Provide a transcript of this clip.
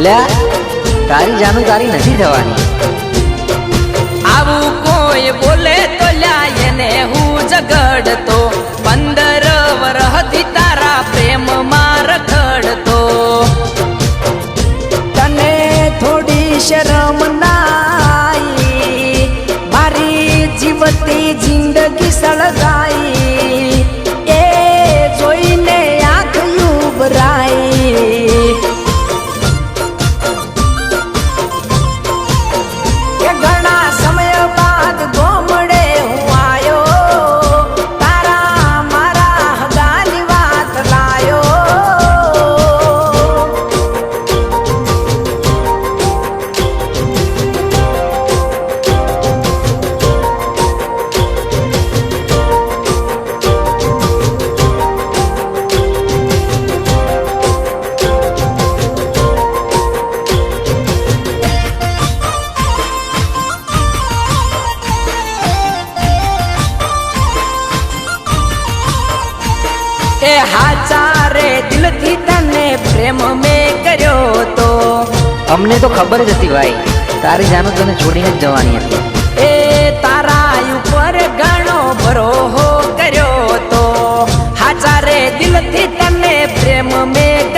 અલ્યા તારી જાનું તારી નથી થવાની. આવું કોઈ બોલે તો લ્યા એને હું ઝઘડતો 15 વર્ષથી તારા પ્રેમમાં રખડતો. તને થોડી શરમ નાઈ મારી જીવતી જિંદગી સળગાઈ એ જોઈને આંખ ઉભરાઈ. કે ઘણા સમય બાદ ગોમડે હું આયો તારા મારા હગાની વાત લાયો. એ હાચા રે દિલથી તને પ્રેમ મેં કર્યો તો. અમને તો ખબર જ હતી ભાઈ તારી જાનું તને છોડીને જ જવાની હતી. એ તારા ઉપર ઘણો ભરોહો કર્યો તો. હાચા રે દિલથી તને પ્રેમ મેં